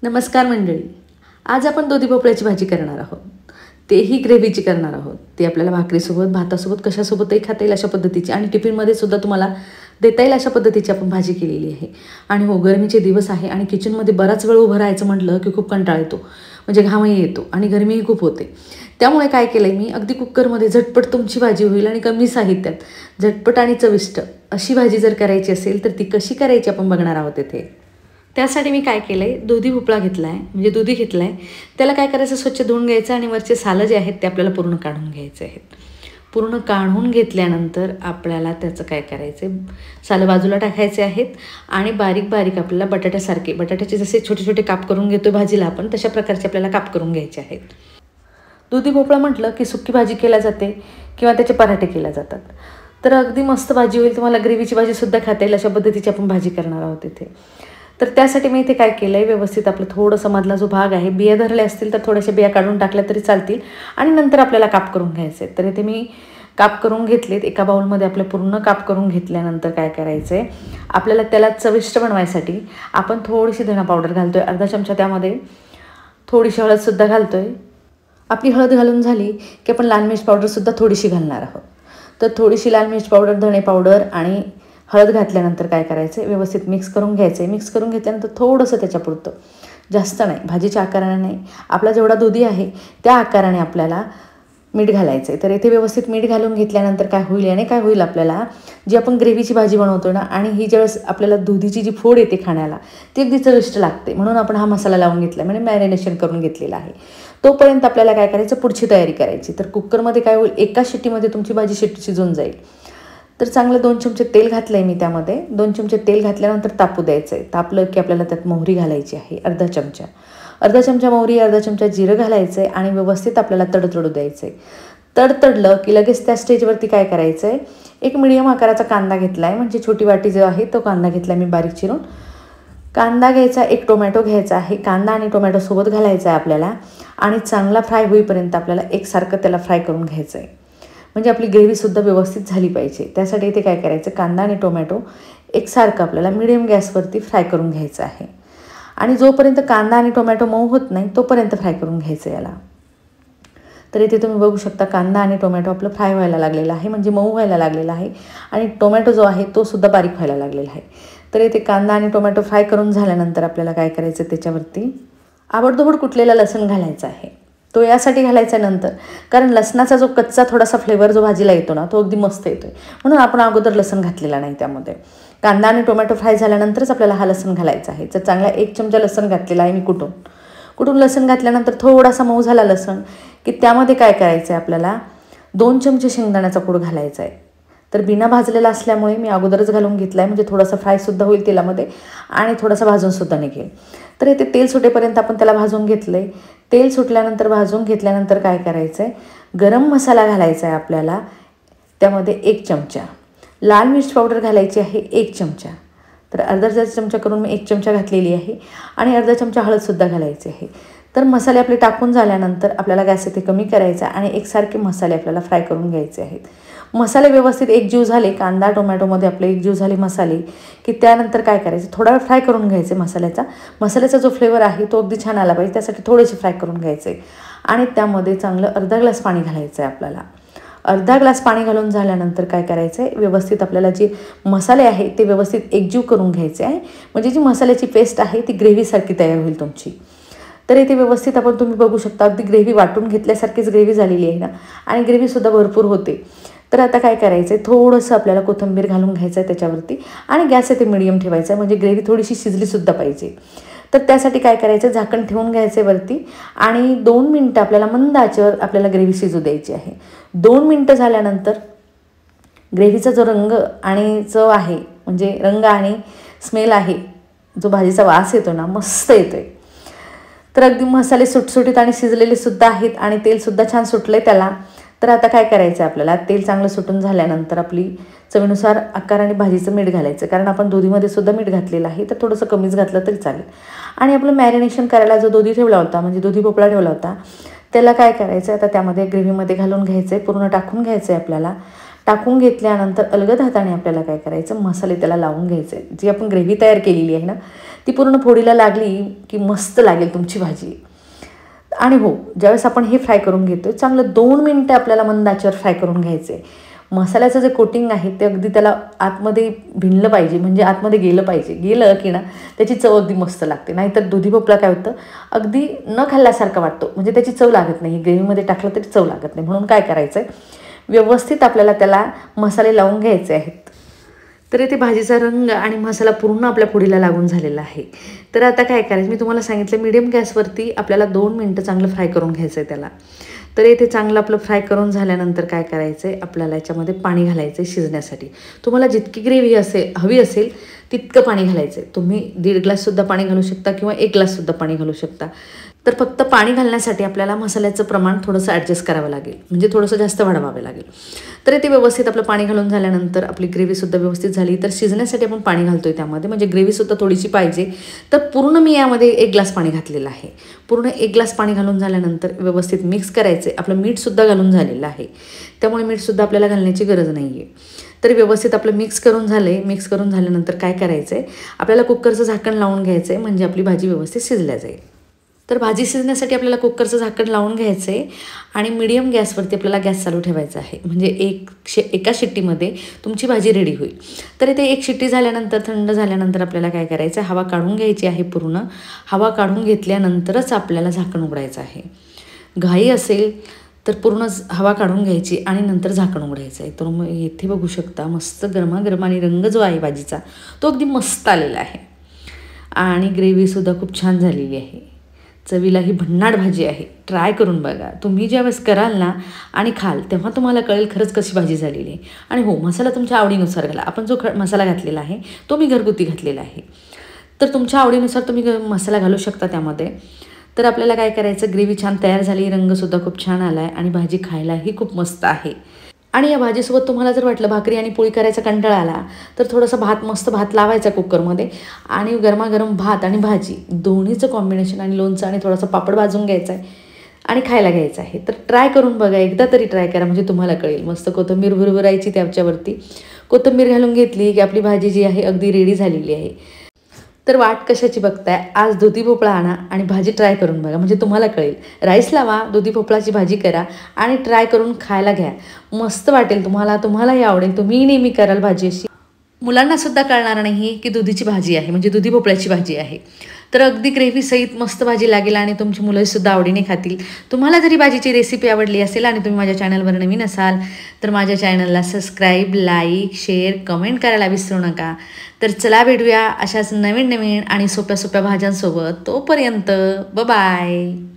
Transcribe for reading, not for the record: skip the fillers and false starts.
नमस्कार मंडळी. आज आपण दुधी भोपळ्याची भाजी करणार आहोत. तेही ग्रेव्हीची करणार आहोत. ती आपल्याला भाकरीसोबत, भातासोबत, कशासोबतही खाता येईल अशा पद्धतीची आणि टिफिनमध्ये सुद्धा तुम्हाला देता येईल अशा पद्धतीची आपण भाजी केलेली आहे. आणि हो, गरमीचे दिवस आहे आणि किचनमध्ये बराच वेळ उभं राहायचं म्हटलं की खूप कंटाळा येतो, म्हणजे घामही येतो आणि गरमीही खूप होते. त्यामुळे काय केलं आहे मी, अगदी कुकरमध्ये झटपट तुमची भाजी होईल आणि कमी साहित्यात झटपट आणि चविष्ट अशी भाजी जर करायची असेल तर ती कशी करायची आपण बघणार आहोत इथे. त्यासाठी मी काय केलं आहे, दुधी भोपळा घेतला आहे, म्हणजे दुधी घेतला आहे. त्याला काय करायचं, स्वच्छ धुवून घ्यायचं आणि वरचे सालं जे आहेत ते आपल्याला पूर्ण काढून घ्यायचे आहेत. पूर्ण काढून घेतल्यानंतर आपल्याला त्याचं काय करायचं आहे, सालं बाजूला टाकायचे आहेत आणि बारीक बारीक आपल्याला बटाट्याचे जसे छोटे छोटे काप करून घेतो भाजीला आपण, तशा प्रकारचे आपल्याला काप करून घ्यायचे आहेत. दुधी भोपळा म्हटलं की सुकी भाजी केल्या जाते किंवा त्याचे पराठे केल्या जातात. तर अगदी मस्त भाजी होईल, तुम्हाला ग्रेव्हीची भाजीसुद्धा खाता येईल अशा पद्धतीची आपण भाजी करणार आहोत इथे. तर त्यासाठी मी इथे काय केलं आहे, व्यवस्थित आपलं थोडंसं मधला जो भाग आहे, बिया धरले असतील तर थोड्याशा बिया काढून टाकल्या तरी चालतील आणि नंतर आपल्याला काप करून घ्यायचे आहेत. तर इथे मी काप करून घेतलेत. एका बाउलमध्ये आपलं पूर्ण काप करून घेतल्यानंतर काय करायचं आहे, आपल्याला त्याला चविष्ट बनवायसाठी आपण थोडीशी धना पावडर घालतो आहे, अर्धा चमचा. त्यामध्ये थोडीशी हळदसुद्धा घालतो आहे. आपली हळद घालून झाली की आपण लाल मिर्च पावडरसुद्धा थोडीशी घालणार आहोत. तर थोडीशी लाल मिर्च पावडर, धणे पावडर आणि हळद घातल्यानंतर काय करायचं आहे, व्यवस्थित मिक्स करून घ्यायचं आहे. मिक्स करून घेतल्यानंतर थोडंसं त्याच्यापुरतं, जास्त नाही, भाजीच्या आकाराने नाही, आपला जेवढा दुधी आहे त्या आकाराने आपल्याला मीठ घालायचं आहे. तर इथे व्यवस्थित मीठ घालून घेतल्यानंतर काय होईल, याने काय होईल, आपल्याला जी आपण ग्रेव्हीची भाजी बनवतो ना, आणि ही ज्यावेळेस आपल्याला दुधीची जी फोड येते खाण्याला, ती अगदी चविष्ट लागते. म्हणून आपण हा मसाला लावून घेतला, म्हणजे मॅरिनेशन करून घेतलेला आहे. तोपर्यंत आपल्याला काय करायचं, पुढची तयारी करायची. तर कुकरमध्ये काय होईल, एका शिट्टीमध्ये तुमची भाजी शिजून जाईल. तर चांगलं 2 चमचे तेल घातलं आहे मी. त्यामध्ये 2 चमचे तेल घातल्यानंतर तापू द्यायचं आहे. तापलं की आपल्याला त्यात मोहरी घालायची आहे, अर्धा चमचा मोहरी, अर्धा चमचा जिरं घालायचं आहे आणि व्यवस्थित आपल्याला तडतडू द्यायचं आहे. तडतडलं की लगेच त्या स्टेजवरती काय करायचं आहे, एक मिडियम आकाराचा कांदा घेतला आहे, म्हणजे छोटी वाटी जो आहे तो कांदा घेतला मी बारीक चिरून. कांदा घ्यायचा, एक टोमॅटो घ्यायचा आहे, कांदा आणि टोमॅटो सोबत घालायचा आहे आपल्याला आणि चांगला फ्राय होईपर्यंत आपल्याला एकसारखं त्याला फ्राय करून घ्यायचं आहे, म्हणजे आपली ग्रेव्हीसुद्धा व्यवस्थित झाली पाहिजे. त्यासाठी इथे काय करायचं, कांदा आणि टोमॅटो एकसारखं आपल्याला मिडियम गॅसवरती फ्राय करून घ्यायचं आहे आणि जोपर्यंत कांदा आणि टोमॅटो मऊ होत नाही तोपर्यंत फ्राय करून घ्यायचं याला. तर इथे तुम्ही बघू शकता, कांदा आणि टोमॅटो आपलं फ्राय व्हायला लागलेला आहे, म्हणजे मऊ व्हायला लागलेला आहे आणि टोमॅटो जो आहे तो सुद्धा बारीक व्हायला लागलेला आहे. तर इथे कांदा आणि टोमॅटो फ्राय करून झाल्यानंतर आपल्याला काय करायचं, त्याच्यावरती आबडधोबड कुटलेला लसूण घालायचा आहे. तो यासाठी घालायचा नंतर, कारण लसणाचा जो कच्चा थोडासा फ्लेवर जो भाजीला येतो ना, तो अगदी मस्त येतो आहे, म्हणून आपण अगोदर लसूण घातलेला नाही त्यामध्ये. कांदा आणि टोमॅटो फ्राय झाल्यानंतरच आपल्याला हा लसूण घालायचा आहे. तर चांगला 1 चमचा लसूण घातलेला आहे मी कुटून लसूण घातल्यानंतर थोडासा मऊ झाला लसूण की त्यामध्ये काय करायचं आहे, आपल्याला 2 चमचे शेंगदाण्याचा कूट घालायचा आहे. तर बिना भाजलेला असल्यामुळे मी अगोदरच घालून घेतला आहे, म्हणजे थोडासा फ्रायसुद्धा होईल तेलामध्ये आणि थोडासा भाजूनसुद्धा निघेल. तर इथे तेल सुटेपर्यंत आपण त्याला भाजून घेतलं आहे. तेल सुटल्यानंतर, भाजून घेतल्यानंतर काय करायचं आहे, गरम मसाला घालायचा आहे आपल्याला. त्यामध्ये 1 चमचा लाल मिर्च पावडर घालायची आहे, 1 चमचा. तर अर्धा चमचा करून मी 1 चमचा घातलेली आहे आणि अर्धा चमचा हळदसुद्धा घालायची आहे. तर मसाले आपले टाकून झाल्यानंतर आपल्याला गॅस इथे कमी करायचा आणि एकसारखे मसाले आपल्याला फ्राय करून घ्यायचे आहेत. मसाले व्यवस्थित एकजीव झाले, कांदा टोमॅटोमध्ये आपले एकजीव झाले मसाले, की त्यानंतर काय करायचं, थोडा वेळ फ्राय करून घ्यायचे. मसाल्याचा जो फ्लेवर आहे तो अगदी छान आला पाहिजे, त्यासाठी थोडेसे फ्राय करून घ्यायचे आणि त्यामध्ये चांगलं अर्धा ग्लास पाणी घालायचं आहे आपल्याला. अर्धा ग्लास पाणी घालून झाल्यानंतर काय करायचं आहे, व्यवस्थित आपल्याला जे मसाले आहे ते व्यवस्थित एकजीव करून घ्यायचे आहे, म्हणजे जी मसाल्याची पेस्ट आहे ती ग्रेव्हीसारखी तयार होईल तुमची. तर इथे व्यवस्थित तुम्ही बघू शकता, अगदी ग्रेव्ही वाटून घेतल्यासारखीच ग्रेव्ही झालेली आहे ना, आणि ग्रेव्हीसुद्धा भरपूर होते. तर आता काय करायचं आहे, थोडंसं आपल्याला कोथिंबीर घालून घ्यायचं आहे त्याच्यावरती आणि गॅस इथे मिडियम ठेवायचा आहे, म्हणजे ग्रेव्ही थोडीशी शिजलीसुद्धा पाहिजे. तर त्यासाठी काय करायचं, झाकण ठेवून घ्यायचं आहे वरती आणि 2 मिनटं आपल्याला मंद आचेवर आपल्याला ग्रेव्ही शिजू द्यायची आहे. 2 मिनटं झाल्यानंतर ग्रेव्हीचा जो रंग आणि चव आहे, म्हणजे रंग आणि स्मेल आहे, जो भाजीचा वास येतो ना, मस्त येतो आहे. तर अगदी मसाले सुटसुटीत आणि शिजलेले सुद्धा आहेत आणि तेलसुद्धा छान सुटलं आहे त्याला. तर आता काय करायचं आहे, आपल्याला तेल चांगलं सुटून झाल्यानंतर आपली चवीनुसार आकाराने भाजीचं मीठ घालायचं, कारण आपण दुधीमध्ये सुद्धा मीठ घातलेलं आहे, तर थोडंसं कमीच घातलं तरी चालेल. आणि आपलं मॅरिनेशन करायला जो दुधी ठेवला होता, म्हणजे दुधी भोपळा ठेवला होता, त्याला काय करायचं, आता त्यामध्ये ग्रेव्हीमध्ये घालून घ्यायचं आहे, पूर्ण टाकून घ्यायचं आहे आपल्याला टाकून घेतल्यानंतर अलगद हाताने आपल्याला काय करायचं, मसाले त्याला लावून घ्यायचे. जी आपण ग्रेव्ही तयार केलेली आहे ना, ती पूर्ण फोडीला लागली की मस्त लागेल तुमची भाजी. आणि हो, ज्यावेळेस आपण हे फ्राय करून घेतो चांगलं 2 मिनटं आपल्याला मंद आचेवर फ्राय करून घ्यायचं आहे. मसाल्याचं जे कोटिंग आहे ते अगदी त्याला आतमध्ये भिनलं पाहिजे, म्हणजे आतमध्ये गेलं पाहिजे. गेलं की ना त्याची चव अगदी मस्त लागते. नाहीतर दुधी भोपळा काय होतं, अगदी न खाल्ल्यासारखा वाटतो, म्हणजे त्याची चव लागत नाही. ग्रेव्हीमध्ये टाकलं तरी चव लागत नाही. म्हणून काय करायचं आहे, व्यवस्थित आपल्याला त्याला मसाले लावून घ्यायचे आहेत. तर इथे भाजीचा रंग आणि मसाला पूर्ण आपल्या फोडीला लागून झालेला आहे. तर आता काय करायचं, मी तुम्हाला सांगितलं मीडियम गॅसवरती आपल्याला 2 मिनटं चांगलं फ्राय करून घ्यायचं आहे त्याला. तर इथे चांगलं आपलं फ्राय करून झाल्यानंतर काय करायचं आहे, आपल्याला याच्यामध्ये पाणी घालायचं आहे शिजण्यासाठी. तुम्हाला जितकी ग्रेव्ही हवी असेल तितकं पाणी घालायचं आहे. तुम्ही 1.5 ग्लाससुद्धा पाणी घालू शकता किंवा 1 ग्लाससुद्धा पाणी घालू शकता. तर फक्त पाणी घालण्यासाठी आपल्याला मसाल्याचं प्रमाण थोडंसं ॲडजस्ट करावं लागेल, म्हणजे थोडंसं जास्त वाढवावे लागेल. तर ते व्यवस्थित आपलं पाणी घालून झाल्यानंतर आपली ग्रेव्हीसुद्धा व्यवस्थित झाली. तर शिजण्यासाठी आपण पाणी घालतो आहे त्यामध्ये, म्हणजे ग्रेव्हीसुद्धा थोडीशी पाहिजे. तर पूर्ण मी यामध्ये 1 ग्लास पाणी घातलेलं आहे. पूर्ण 1 ग्लास पाणी घालून झाल्यानंतर व्यवस्थित मिक्स करायचं आहे. आपलं मीठसुद्धा घालून झालेलं आहे, त्यामुळे मीठसुद्धा आपल्याला घालण्याची गरज नाही आहे. तर व्यवस्थित आपलं मिक्स करून झालं आहे. मिक्स करून झाल्यानंतर काय करायचं आहे, आपल्याला कुकरचं झाकण लावून घ्यायचं आहे, म्हणजे आपली भाजी व्यवस्थित शिजल्या जाईल. तर भाजी शिजण्यासाठी आपल्याला कुकरचं झाकण लावून घ्यायचं आहे आणि मीडियम गॅसवरती आपल्याला गॅस चालू ठेवायचा आहे, म्हणजे एका शिट्टीमध्ये तुमची भाजी रेडी होईल. तर इथे 1 शिट्टी झाल्यानंतर, थंड झाल्यानंतर आपल्याला काय करायचं आहे, हवा काढून घ्यायची आहे पूर्ण. हवा काढून घेतल्यानंतरच आपल्याला झाकण उघडायचं आहे. घाई असेल तर पूर्ण हवा काढून घ्यायची आणि नंतर झाकण उघडायचं आहे. तर मग इथे बघू शकता मस्त गरमागरम आणि रंग जो आहे भाजीचा तो अगदी मस्त आलेला आहे आणि ग्रेव्हीसुद्धा खूप छान झालेली आहे. चवीला ही भन्नाट भाजी आहे. ट्राय करून बघा. तुम्ही ज्यावेळेस कराल ना आणि खाल तेव्हा तुम्हाला कळेल खरंच कशी भाजी झालेली आहे. आणि हो, मसाला तुमच्या आवडीनुसार घाला. आपण जो मसाला घातलेला आहे तो मी घरगुती घातलेला आहे. तर तुमच्या आवडीनुसार तुम्ही मसाला घालू शकता त्यामध्ये. तर आपल्याला काय करायचं, ग्रेव्ही छान तयार झाली, रंगसुद्धा खूप छान आला आहे आणि भाजी खायलाही खूप मस्त आहे. आणि या भाजीसोबत तुम्हाला जर वाटलं भाकरी आणि पोळी करायचा कंटाळा आला तर थोडंसं मस्त भात लावायचा कुकरमध्ये आणि गरमागरम भात आणि भाजी दोन्हीचं कॉम्बिनेशन आणि लोणचं आणि थोडासा पापड भाजून घ्यायचा आहे आणि खायला घ्यायचं आहे. तर ट्राय करून बघा, एकदा तरी ट्राय करा, म्हणजे तुम्हाला कळेल. मस्त कोथिंबीर भुरभुरायची त्याच्यावरती. कोथिंबीर घालून घेतली की आपली भाजी जी आहे अगदी रेडी झालेली आहे. तर वाट कशाची बघताय, आज दुधी भोपळा आणा आणि भाजी ट्राय करून बघा, म्हणजे तुम्हाला कळेल. राईस लावा, दुधी भोपळाची भाजी करा आणि ट्राय करून खायला घ्या. मस्त वाटेल तुम्हाला, तुम्हालाही आवडेल. तुम्ही नेहमी कराल भाजी अशी. मुलांनासुद्धा कळणार नाही की दुधीची भाजी आहे, म्हणजे दुधी भोपळ्याची भाजी आहे. तर अगदी ग्रेव्हीसहित मस्त भाजी लागेल आणि तुमची मुलंसुद्धा आवडीने खातील. तुम्हाला जरी भाजीची रेसिपी आवडली असेल आणि तुम्ही माझ्या चॅनलवर नवीन असाल तर माझ्या चॅनलला सबस्क्राईब, लाईक, शेअर, कमेंट करायला विसरू नका. तर चला भेटूया अशाच नवीन आणि सोप्या सोप्या भाज्यांसोबत. तोपर्यंत बाय.